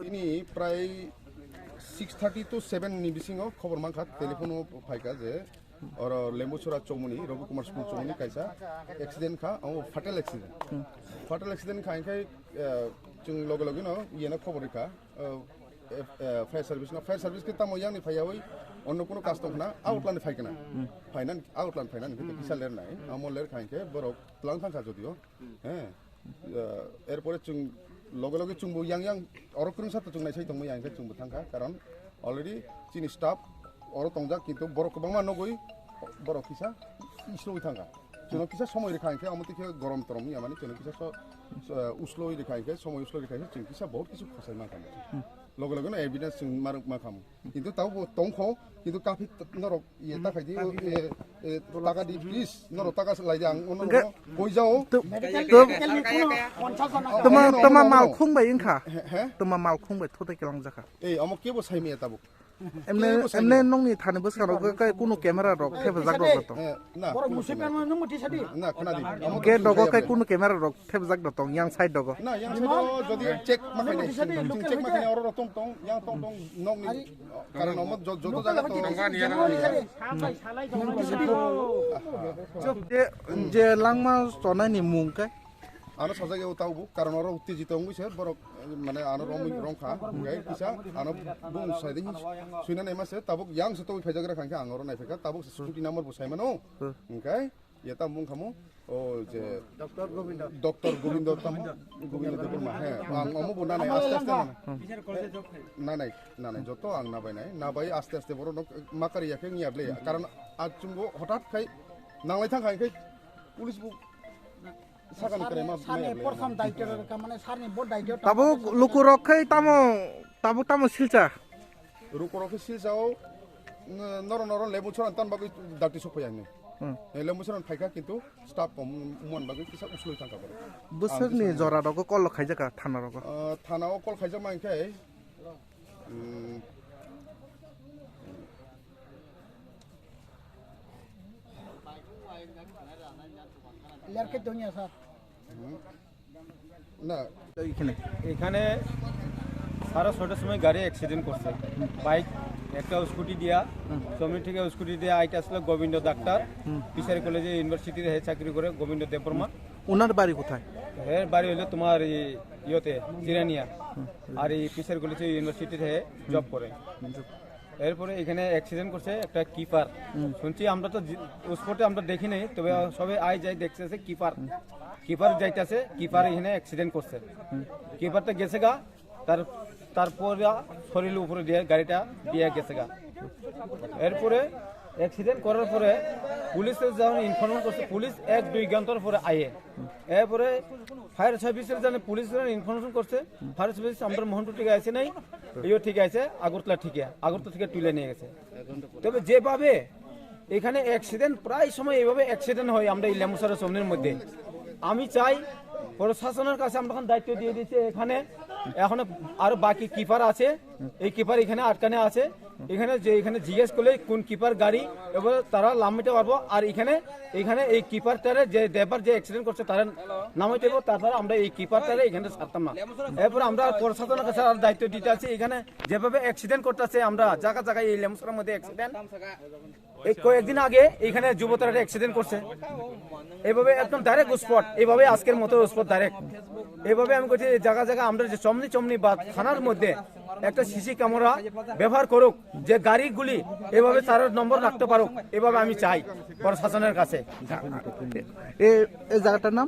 ini prai 6:30 to 7 ni bisingo khobor mangkha telephone phaika je or lembusura chomuni Ravi Kumar school chomuni kaisa accident kha fatal accident khai chung logo no yena khobor kha fire service ke tamo yang ni phayawai onno kono custom na outland phaikana finance outland finance ke kisal ler nai amol ler khai ke borok plan kha jodio এরপরে চুং লগে লগে চুংবো yang অরকরুং সাথে চুংনাই সাই তংমু yang ke চুংবো thangka কারণ already চিনি staff or তংজা কিন্তু বড় কবাংমা নগই বড় কিসা ইসলই থাঙ্কা চুনো কিসা সময় রেখাইকে আমতিকে গরম তরম ইয়ামানি চুনো কিসা উসলই রেখাইকে সময় উসলই রেখাইকে চুং কিসা বহুত কিছু খসাই মা কাম লগে লগে এভিডেন্স চুং মারুক মা খাম কিন্তু তাও তংখো কিন্তু কাফি নরক ইয়ে তাকাইদি টাকা দি প্লিজ নরক টাকা লাইদি আং অন্য কই যাও তোমার মাল খুংবাই ইনখা তোমার মাল খুংবাই থতে কেলাং জাখা এই আমক কেবো সাইমিয়া তাবো এমনে নংনি থানে বসকার কোনো ক্যামেরা রক থেবে জাক রক তো না বড় মুসিপান নং মতি সাদি না কোনাদি কে ডগ কাই কোনো ক্যামেরা রক থেবে জাক দতং ইয়াং সাইড ডগ না ইয়াং সাইড যদি চেক মাখাই নাই চেক মাখাই অর রতম তং ইয়াং তং তং নংনি কারণ আমত যত জায়গা তো নংগা নিয়া যে লাংমা সনানি মুংকে ano sajage utaubu karon oro uttejito nguse borok mane ano rongkha gai kisa ano bung saiding suina nei mase tabuk yang seto phajagra khangka angoro nai pheka tabuk scooty number bo saimano okay yeta mung khamu o je doctor gobindo tam gobindo deburma he ang omo buna nai aste aste na nai joto ang na bai aste aste boro makari yakhe ngiable karon aj chungbo hotat khai nanglai thang khai police bu তাবো লুকু রক্ষাই তামো সিলচা রুকু রক্ষে সিলচাও নর লেবু ছরান তান বাকি ডাক্তি সফায়ানি লেবু ছরান ফাইকা কিন্তু staff কম মন বাকি কিসা উসলই থাকা পারে বছরনি জরা দক কল খাইজাকা থানা রক থানাও কল খাইজা মাইখাই লড়কে দুনিয়া স্যার না এখানে 6:30 সময় গাড়ি অ্যাক্সিডেন্ট করছে বাইক একটা স্কুটি দিয়া জমি থেকে স্কুটি দিয়ে আইটা আসলে গোবিন্দ ডাক্তার ফিশারি কলেজে ইউনিভার্সিটির হে চাকরি করে গোবিন্দ দেববর্মা ওনার বাড়ি কোথায় এর বাড়ি হলো তোমার ইয়োতে জিরানিয়া আর এই ফিশারি কলেজে ইউনিভার্সিটির হে জব করে এরপরে এখানে অ্যাক্সিডেন্ট করছে একটা কিপার শুনছি আমরা তো স্পটে আমরা দেখি নাই তবে সবাই আই যাই দেখতেছে কিপার যাইতেছে কিপার এখানে অ্যাক্সিডেন্ট করছে কিপারটা গেছে গা তারপর শরীরের উপরে দিয়ে গাড়িটা দিয়ে গেছে গা এরপরে অ্যাক্সিডেন্ট করার পরে পুলিশের যখন ইনফর্ম করছে পুলিশ 1-2 ঘন্টার পরে আয়ে এরপরে ফায়ার সার্ভিসের জানে পুলিশ ইনফরমেশন করছে ফায়ার সার্ভিস আমরা মোহনপুর থেকে আসে নাই ইও ঠিক আছে আগরতলা থেকে তুলে নিয়ে গেছে তবে যেভাবে এখানে অ্যাক্সিডেন্ট প্রায় সময় এইভাবে অ্যাক্সিডেন্ট হয় আমরা এই লেমুসারের সামনের মধ্যে আমি চাই প্রশাসনের কাছে আমরা এখন দায়িত্ব দিয়ে দিয়েছি এখানে এখন আরো বাকি কিপার আছে এই কিপার এখানে আটকানে আছে এখানে জিজ্ঞেস করলে কোন কিপার গাড়ি এবার তারা নামাইতে পারবো আর এখানে এই কিপারটারে যে ড্রাইভার যে অ্যাক্সিডেন্ট করছে তারা নামাইতে পারবো তাছাড়া আমরা এই কিপারটারে এখানে ছাড়তাম না এরপর আমরা প্রশাসনের কাছে আর দায়িত্ব দিতে আছি এখানে যেভাবে অ্যাক্সিডেন্ট করতেছে আমরা জায়গায় এই লেমুসরার মধ্যে অ্যাক্সিডেন্ট এই কয়েকদিন আগে এখানে যুবতারা অ্যাক্সিডেন্ট করছে এইভাবে একদম ডাইরেক্ট স্পট এইভাবে আজকের মতো স্পট ডাইরেক্ট এইভাবে আমি বলছি জায়গা আমরা যে চমনি বা থানার মধ্যে একটা সিসি ক্যামেরা ব্যবহার করুক যে গাড়িগুলি এভাবে তার নম্বর রাখতে পারুক এভাবে আমি চাই প্রশাসনের কাছে এই জায়গাটার নাম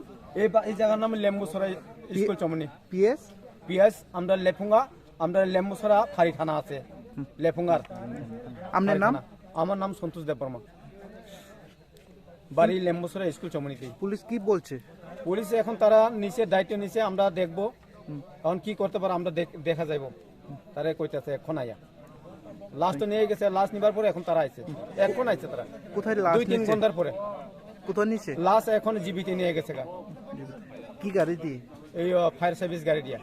এই জায়গার নাম লেম্বুসরাই স্কুল চমনি পিএস আমরা লেম্বুসরা ফাঁড়ি থানা আছে লেফুঙ্গার আপনার নাম আমার নাম সন্তোষ দেববর্মা বাড়ি লেম্বুসরা স্কুল চমনিতে পুলিশ কি বলছে পুলিশ এখন তারা নিচে দায়িত্ব নিচে আমরা দেখবো এখন কি করতে পারে আমরা দেখা যাইব তারা কইতেছে এখন আইয়া লাস্ট নিয়ে গেছে লাস্ট নিবার পরে এখন তারা আইছে এখন আইছে তারা কোথায় লাস্ট 2-3 ঘন্টার পরে কোথায় নিছে লাস্ট এখন জিবিতে নিয়ে গেছে কি গাড়ি দিয়ে এই ফায়ার সার্ভিস গাড়ি দিয়া